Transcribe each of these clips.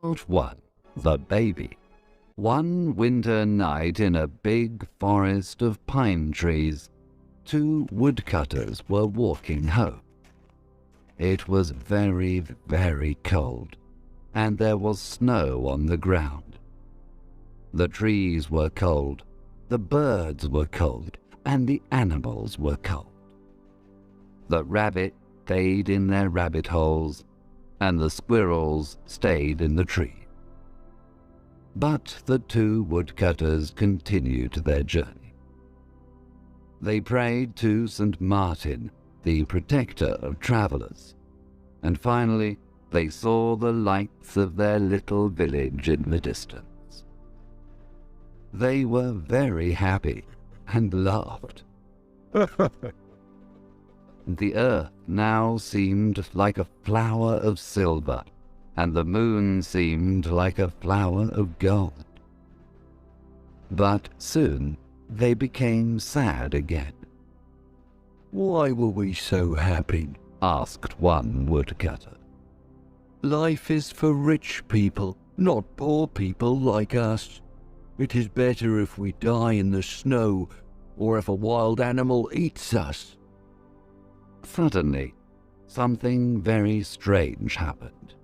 Part 1. The Baby. One winter night in a big forest of pine trees, two woodcutters were walking home. It was very, very cold, and there was snow on the ground. The trees were cold, the birds were cold, and the animals were cold. The rabbit stayed in their rabbit holes, and the squirrels stayed in the tree. But the two woodcutters continued their journey. They prayed to St. Martin, the protector of travelers, and finally they saw the lights of their little village in the distance. They were very happy and laughed. The earth now seemed like a flower of silver, and the moon seemed like a flower of gold. But soon they became sad again. "Why were we so happy?" asked one woodcutter. "Life is for rich people, not poor people like us. It is better if we die in the snow, or if a wild animal eats us." Suddenly, something very strange happened.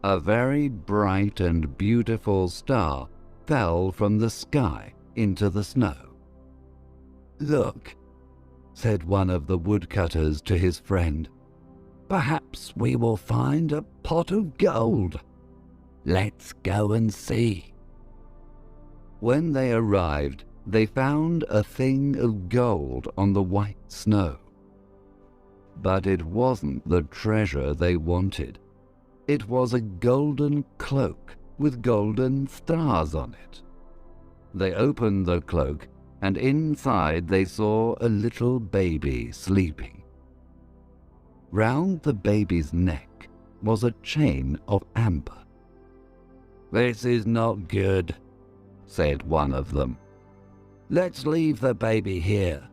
A very bright and beautiful star fell from the sky into the snow. "Look," said one of the woodcutters to his friend, "perhaps we will find a pot of gold. Let's go and see." When they arrived, they found a thing of gold on the white snow. But it wasn't the treasure they wanted. It was a golden cloak with golden stars on it. They opened the cloak, and inside they saw a little baby sleeping. Round the baby's neck was a chain of amber. "This is not good," said one of them. "Let's leave the baby here.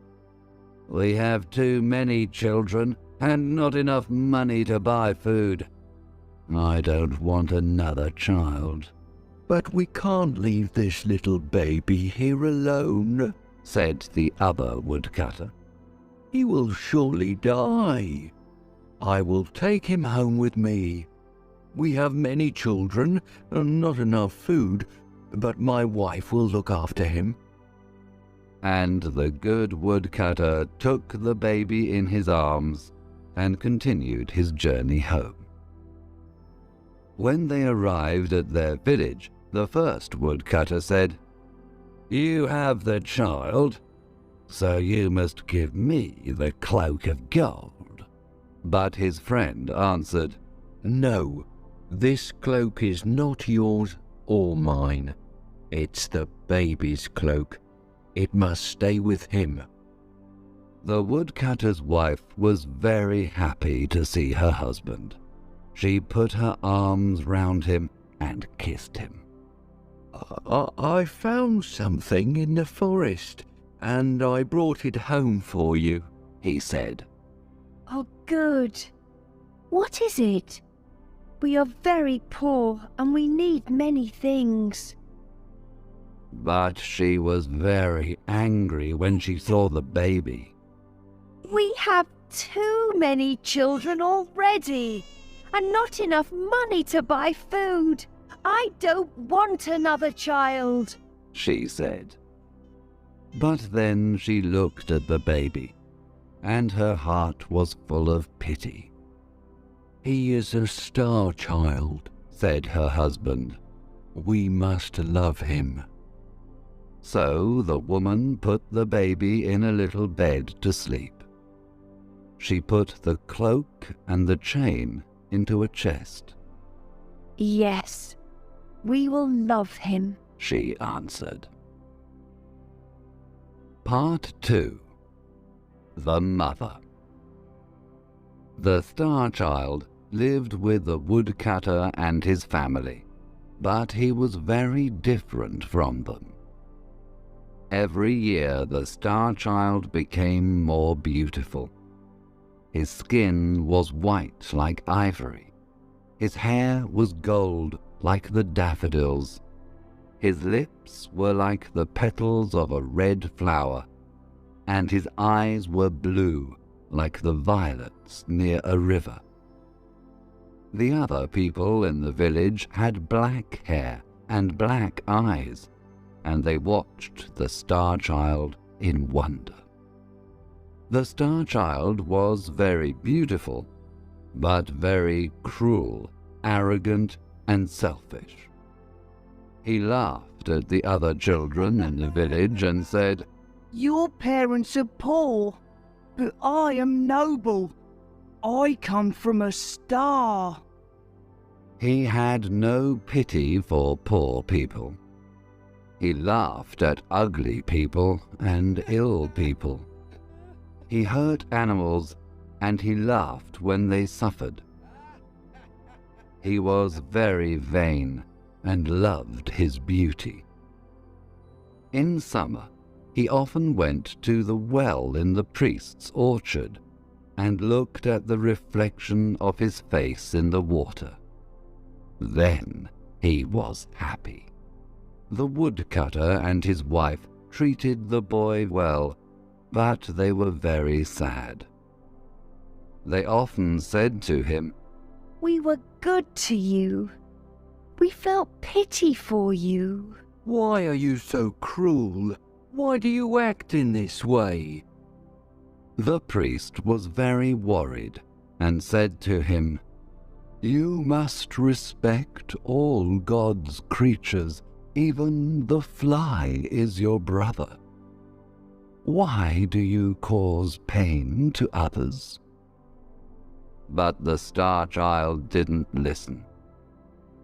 We have too many children and not enough money to buy food. I don't want another child." "But we can't leave this little baby here alone," said the other woodcutter. "He will surely die. I will take him home with me. We have many children and not enough food, but my wife will look after him." And the good woodcutter took the baby in his arms and continued his journey home. When they arrived at their village, the first woodcutter said, "You have the child, so you must give me the cloak of gold." But his friend answered, "No, this cloak is not yours or mine. It's the baby's cloak. It must stay with him." The woodcutter's wife was very happy to see her husband. She put her arms round him and kissed him. I found something in the forest, and I brought it home for you," he said. "Oh, good. What is it? We are very poor and we need many things." But she was very angry when she saw the baby. "We have too many children already, and not enough money to buy food. I don't want another child," she said. But then she looked at the baby, and her heart was full of pity. "He is a star child," said her husband. "We must love him." So the woman put the baby in a little bed to sleep. She put the cloak and the chain into a chest. "Yes, we will love him," she answered. Part 2. The Mother. The Star Child lived with the woodcutter and his family, but he was very different from them. Every year the Star Child became more beautiful. His skin was white like ivory. His hair was gold like the daffodils. His lips were like the petals of a red flower, and his eyes were blue like the violets near a river. The other people in the village had black hair and black eyes, and they watched the Star Child in wonder. The Star Child was very beautiful, but very cruel, arrogant, and selfish. He laughed at the other children in the village and said, "Your parents are poor, but I am noble. I come from a star." He had no pity for poor people. He laughed at ugly people and ill people. He hurt animals, and he laughed when they suffered. He was very vain and loved his beauty. In summer, he often went to the well in the priest's orchard and looked at the reflection of his face in the water. Then he was happy. The woodcutter and his wife treated the boy well, but they were very sad. They often said to him, "We were good to you. We felt pity for you." Why are you so cruel? Why do you act in this way? The priest was very worried and said to him, "You must respect all God's creatures. Even the fly is your brother. Why do you cause pain to others?" But the Star Child didn't listen.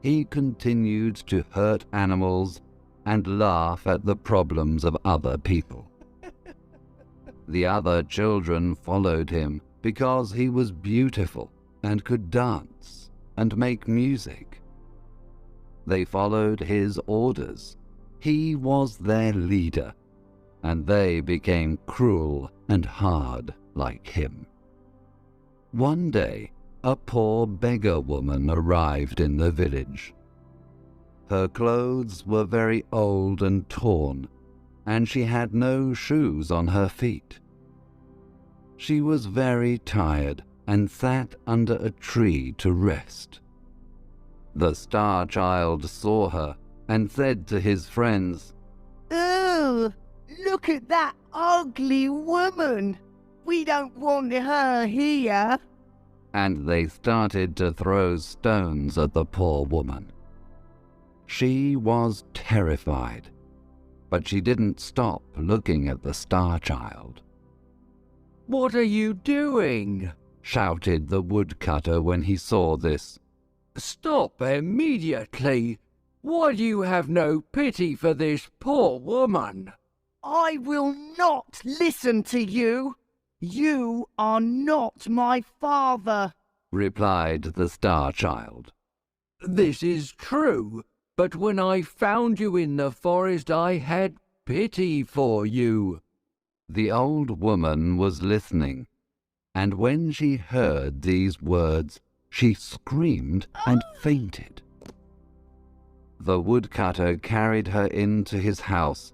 He continued to hurt animals and laugh at the problems of other people. The other children followed him because he was beautiful and could dance and make music. They followed his orders. He was their leader, and they became cruel and hard like him. One day, a poor beggar woman arrived in the village. Her clothes were very old and torn, and she had no shoes on her feet. She was very tired and sat under a tree to rest. The Star Child saw her and said to his friends, "Oh, look at that ugly woman. We don't want her here." and they started to throw stones at the poor woman. She was terrified, but she didn't stop looking at the Star Child. What are you doing? Shouted the woodcutter when he saw this. Stop immediately! Why do you have no pity for this poor woman? "I will not listen to you. You are not my father," replied the Star Child. This is true, but when I found you in the forest, I had pity for you. The old woman was listening, and when she heard these words, she screamed and fainted. The woodcutter carried her into his house,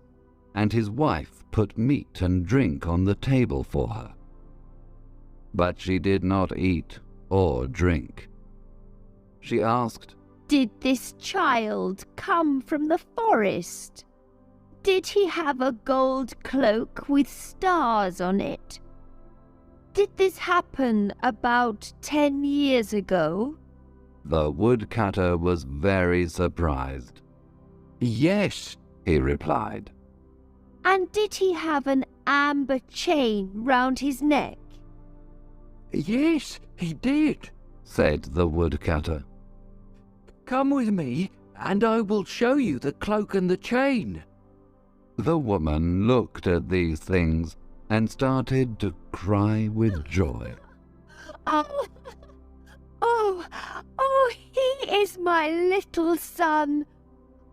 and his wife put meat and drink on the table for her. But she did not eat or drink. She asked, "Did this child come from the forest? Did he have a gold cloak with stars on it? Did this happen about 10 years ago?" The woodcutter was very surprised. Yes, He replied. "And did he have an amber chain round his neck?" yes, he did. Said the woodcutter. Come with me, and I will show you the cloak and the chain. The woman looked at these things and started to cry with joy. "Oh, he is my little son.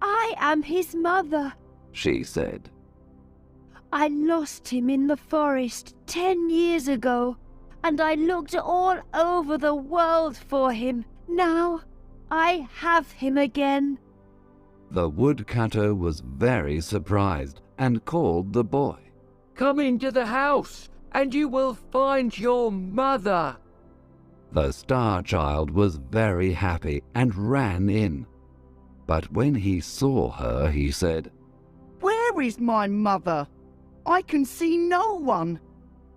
I am his mother. She said. I lost him in the forest 10 years ago, and I looked all over the world for him. Now I have him again. The woodcutter was very surprised and called the boy. Come into the house, and you will find your mother. The Star Child was very happy and ran in. But when he saw her, he said, Where is my mother? I can see no one.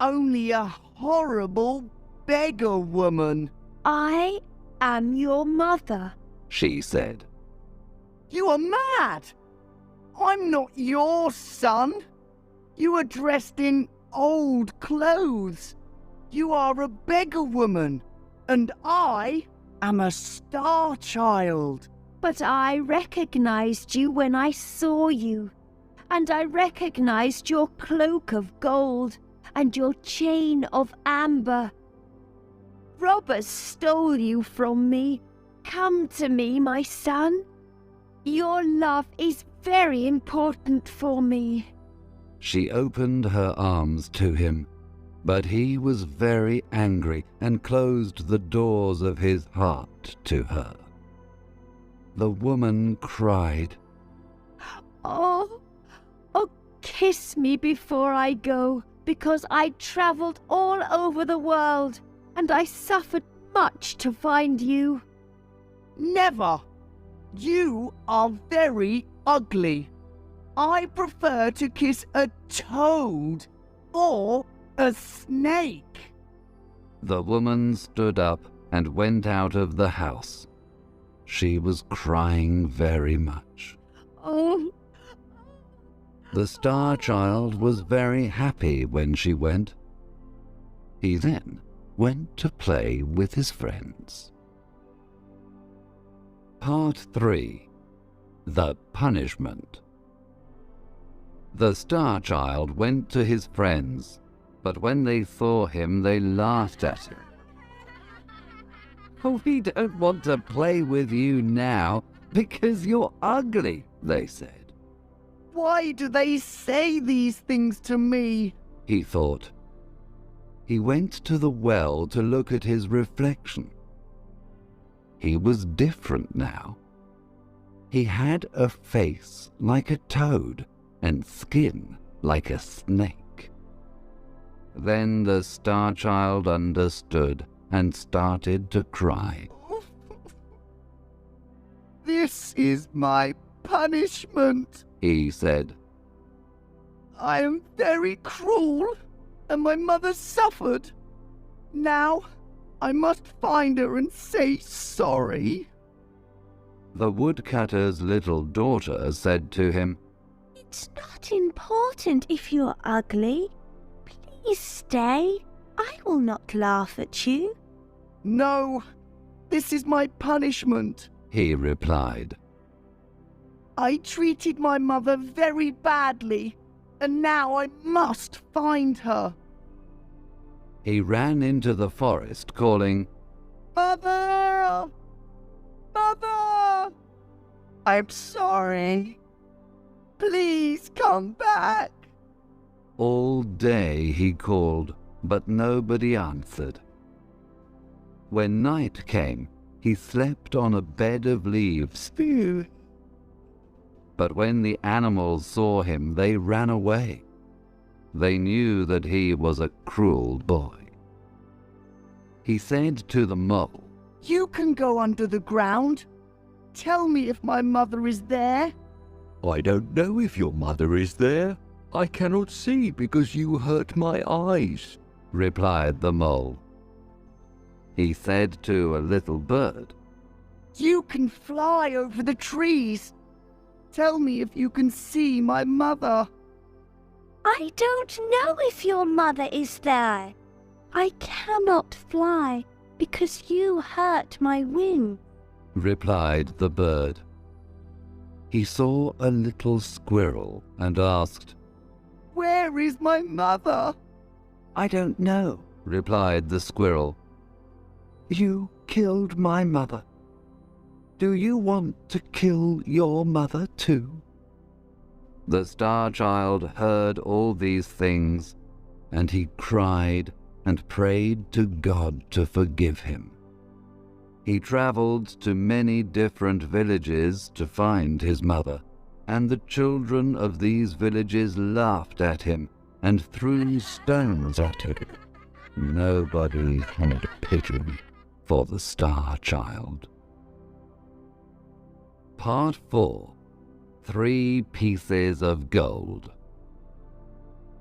Only a horrible beggar woman. I am your mother. she said. You are mad. I'm not your son. You are dressed in old clothes. You are a beggar woman, and I am a Star Child. But I recognized you when I saw you, and I recognized your cloak of gold and your chain of amber. Robbers stole you from me. Come to me, my son. Your love is very important for me. She opened her arms to him, but he was very angry and closed the doors of his heart to her. The woman cried, Oh, kiss me before I go, because I traveled all over the world, and I suffered much to find you. Never. You are very ugly. I prefer to kiss a toad or a snake. The woman stood up and went out of the house. She was crying very much. Oh, The Star Child was very happy when she went. He then went to play with his friends. Part 3. The Punishment. The Star Child went to his friends, but when they saw him, they laughed at him. "We don't want to play with you now because you're ugly," they said. Why do they say these things to me? He thought. He went to the well to look at his reflection. He was different now. He had a face like a toad and skin like a snake. Then the Star Child understood and started to cry. This is my punishment, He said, I am very cruel, and my mother suffered. Now, I must find her and say sorry. The woodcutter's little daughter said to him, it's not important if you're ugly. Please stay. I will not laugh at you. No, this is my punishment. he replied. I treated my mother very badly, and now I must find her. He ran into the forest, calling, Mother! Mother! I'm sorry. Please come back. All day he called, but nobody answered. When night came, he slept on a bed of leaves. But when the animals saw him, they ran away. They knew that he was a cruel boy. He said to the mole, You can go under the ground. Tell me if my mother is there. I don't know if your mother is there. I cannot see because you hurt my eyes, replied the mole. He said to a little bird, You can fly over the trees. Tell me if you can see my mother. I don't know if your mother is there. I cannot fly because you hurt my wing. replied the bird. He saw a little squirrel and asked, Where is my mother? I don't know, replied the squirrel. You killed my mother. Do you want to kill your mother too? The Star Child heard all these things, and he cried and prayed to God to forgive him. He travelled to many different villages to find his mother, and the children of these villages laughed at him and threw stones at him. Nobody had pity for the Star Child. Part 4. 3 Pieces of Gold.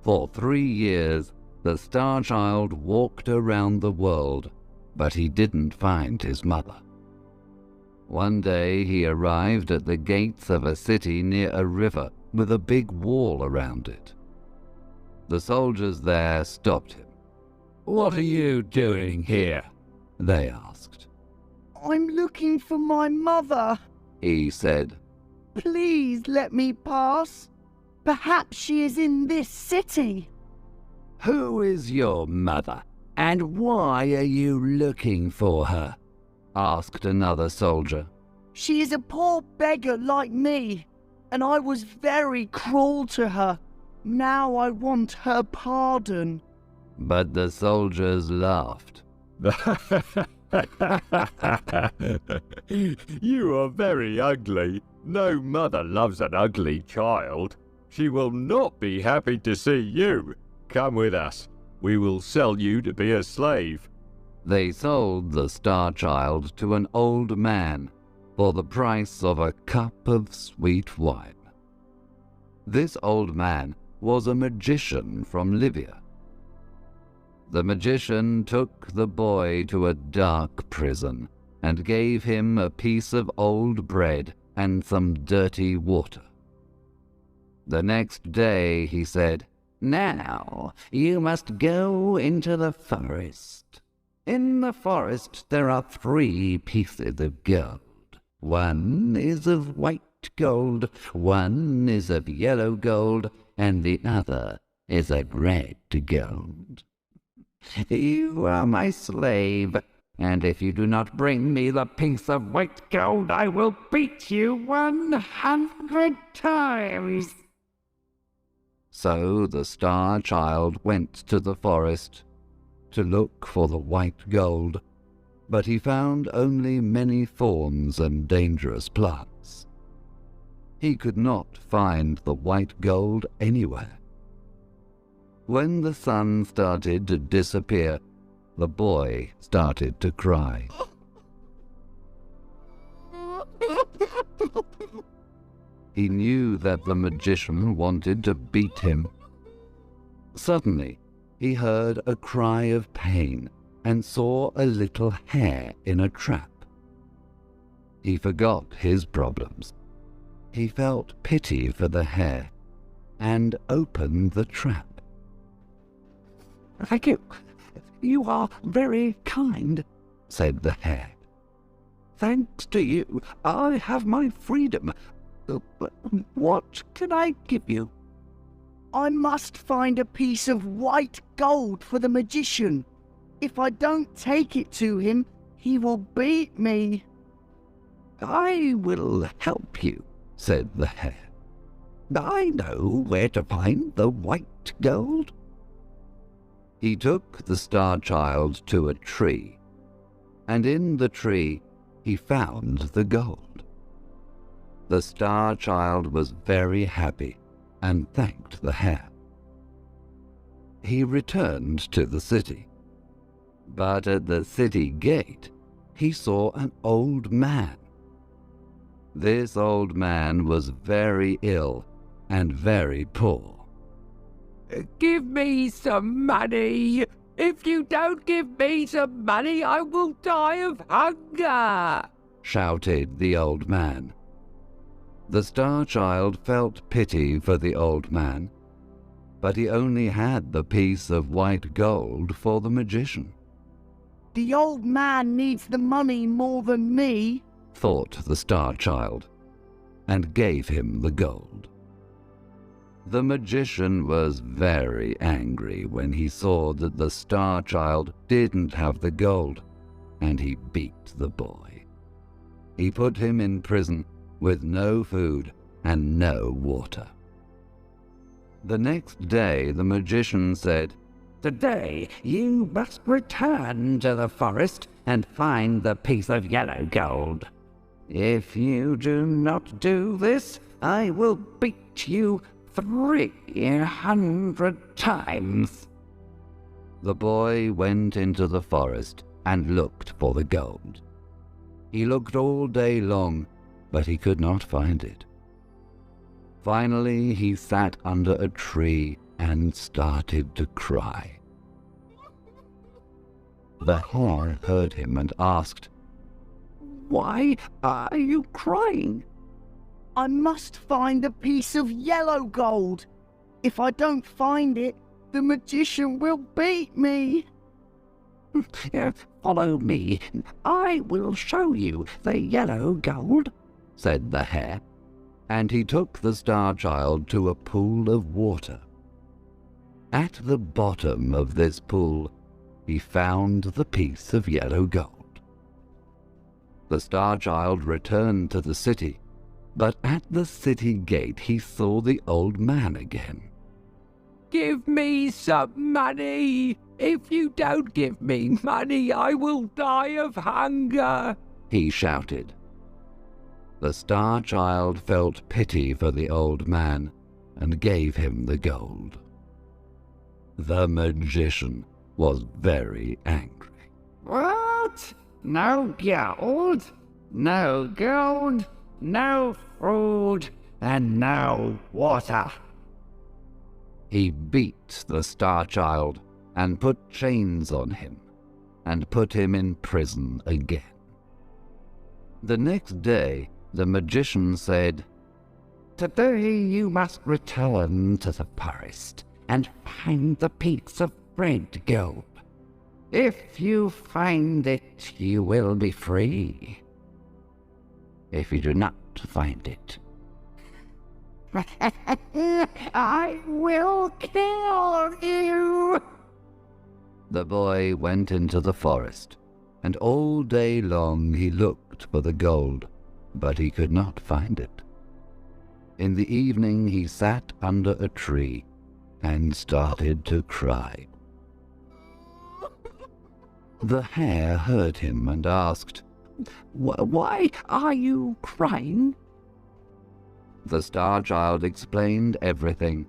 For 3 years, the Star Child walked around the world, but he didn't find his mother. One day he arrived at the gates of a city near a river with a big wall around it. The soldiers there stopped him. What are you doing here? They asked. I'm looking for my mother. He said, Please let me pass. Perhaps she is in this city. Who is your mother, and why are you looking for her? Asked another soldier. She is a poor beggar like me, and I was very cruel to her. Now I want her pardon. But the soldiers laughed. You are very ugly. No mother loves an ugly child. She will not be happy to see you. Come with us. We will sell you to be a slave. They sold the Star Child to an old man for the price of a cup of sweet wine. This old man was a magician from Libya. The magician took the boy to a dark prison and gave him a piece of old bread and some dirty water. The next day he said, Now you must go into the forest. In the forest there are 3 pieces of gold. One is of white gold, one is of yellow gold, and the other is of red gold. You are my slave, and if you do not bring me the piece of white gold, I will beat you 100 times. So the Star Child went to the forest to look for the white gold, but he found only many thorns and dangerous plants. He could not find the white gold anywhere. When the sun started to disappear, the boy started to cry. He knew that the magician wanted to beat him. Suddenly, he heard a cry of pain and saw a little hare in a trap. He forgot his problems. He felt pity for the hare and opened the trap. Thank you. You are very kind, said the hare. Thanks to you, I have my freedom. What can I give you? I must find a piece of white gold for the magician. If I don't take it to him, he will beat me. I will help you, said the hare. I know where to find the white gold. He took the Star Child to a tree, and in the tree he found the gold. The Star Child was very happy and thanked the hare. He returned to the city, but at the city gate he saw an old man. This old man was very ill and very poor. Give me some money. If you don't give me some money, I will die of hunger, shouted the old man. The Star Child felt pity for the old man, but he only had the piece of white gold for the magician. The old man needs the money more than me, thought the Star Child, and gave him the gold. The magician was very angry when he saw that the Star Child didn't have the gold, and he beat the boy. He put him in prison with no food and no water. The next day the magician said, Today you must return to the forest and find the piece of yellow gold. If you do not do this, I will beat you 300 times." The boy went into the forest and looked for the gold. He looked all day long, but he could not find it. Finally, he sat under a tree and started to cry. The hare heard him and asked, "Why are you crying?" I must find a piece of yellow gold. If I don't find it, the magician will beat me. "Follow me. I will show you the yellow gold," said the hare, and he took the Star Child to a pool of water. At the bottom of this pool, he found the piece of yellow gold. The Star Child returned to the city, but at the city gate he saw the old man again. Give me some money. If you don't give me money, I will die of hunger," he shouted. The Star Child felt pity for the old man and gave him the gold. The magician was very angry. "What? No gold? No gold? No food? And no water?" He beat the Star Child and put chains on him and put him in prison again. The next day, the magician said, "Today you must return to the forest and find the piece of red gold. If you find it, you will be free. If you do not find it, I will kill you." The boy went into the forest, and all day long he looked for the gold, but he could not find it. In the evening he sat under a tree and started to cry. The hare heard him and asked, "Why are you crying?" The Star Child explained everything,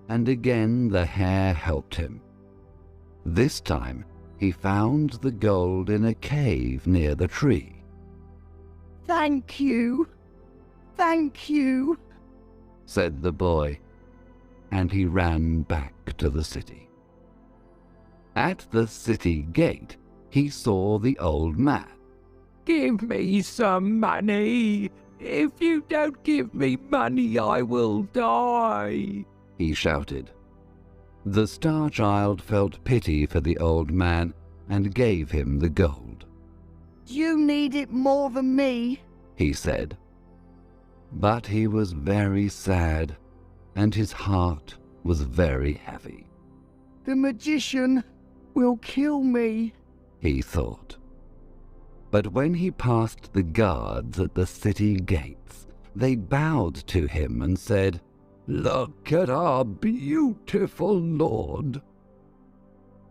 and again the hare helped him. This time he found the gold in a cave near the tree. Thank you, said the boy, and he ran back to the city. At the city gate, he saw the old man. "Give me some money. If you don't give me money, I will die," he shouted. The Star Child felt pity for the old man and gave him the gold. You need it more than me, he said. But he was very sad, and his heart was very heavy. The magician will kill me, he thought. But when he passed the guards at the city gates, they bowed to him and said, "Look at our beautiful lord."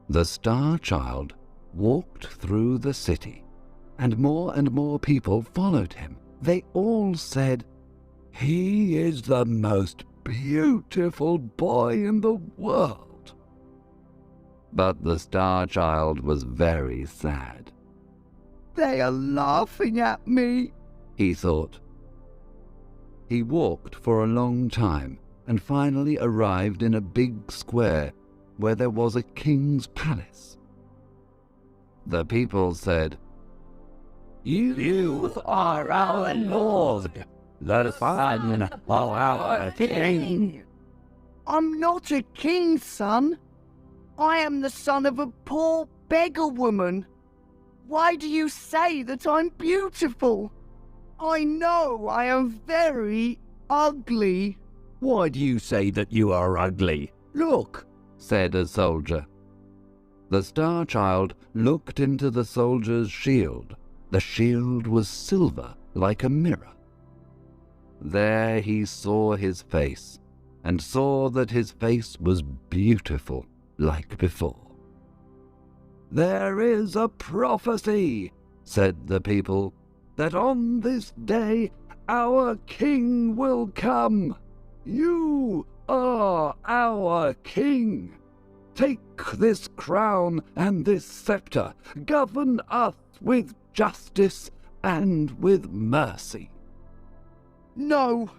The Star Child walked through the city, and more people followed him. They all said, "He is the most beautiful boy in the world." But the Star Child was very sad. They are laughing at me, he thought. He walked for a long time and finally arrived in a big square where there was a king's palace. The people said, "You are our lord, the son of our king." I'm not a king's son. I am the son of a poor beggar woman. Why do you say that I'm beautiful? I know I am very ugly. Why do you say that you are ugly? Look, said a soldier. The Star Child looked into the soldier's shield. The shield was silver like a mirror. There he saw his face, and saw that his face was beautiful like before. "There is a prophecy," said the people, "that on this day our king will come. You are our king. Take this crown and this scepter. Govern us with justice and with mercy." No,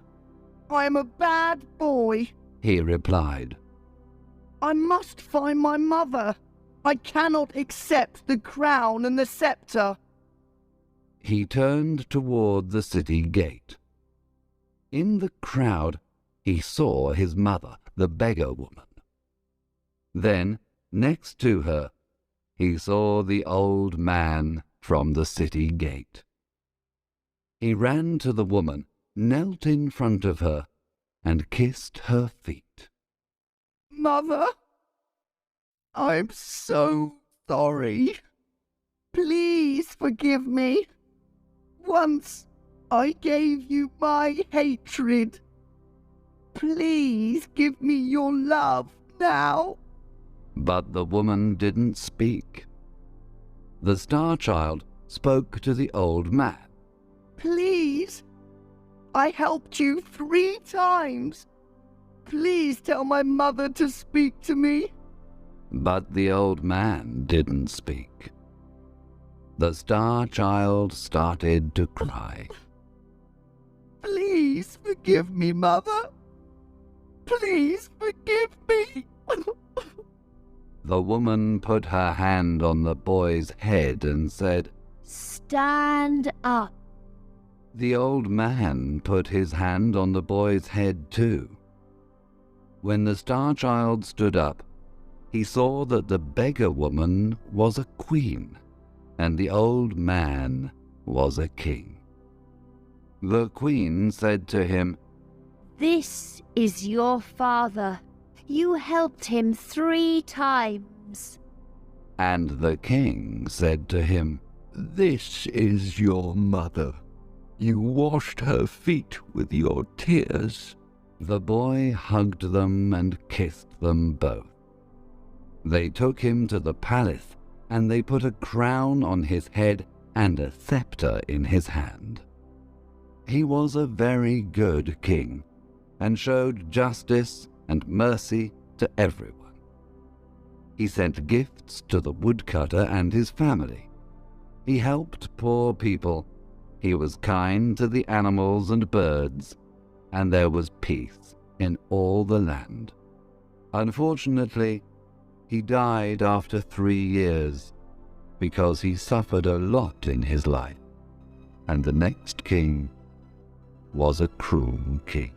I am a bad boy, he replied. I must find my mother. I cannot accept the crown and the scepter. He turned toward the city gate. In the crowd, he saw his mother, the beggar woman. Then, next to her, he saw the old man from the city gate. He ran to the woman, knelt in front of her, and kissed her feet. Mother, I'm so sorry. Please forgive me. Once I gave you my hatred. Please give me your love now. But the woman didn't speak. The Star Child spoke to the old man. Please, I helped you 3 times. Please tell my mother to speak to me. But the old man didn't speak. The Star Child started to cry. Please forgive me, Mother. Please forgive me. The woman put her hand on the boy's head and said, Stand up. The old man put his hand on the boy's head too. When the Star Child stood up, he saw that the beggar woman was a queen, and the old man was a king. The queen said to him, This is your father. You helped him 3 times. and the king said to him, This is your mother. You washed her feet with your tears. The boy hugged them and kissed them both. They took him to the palace, and they put a crown on his head and a scepter in his hand. He was a very good king, and showed justice and mercy to everyone. He sent gifts to the woodcutter and his family. He helped poor people. He was kind to the animals and birds, and there was peace in all the land. Unfortunately, he died after 3 years, because he suffered a lot in his life, and the next king was a cruel king.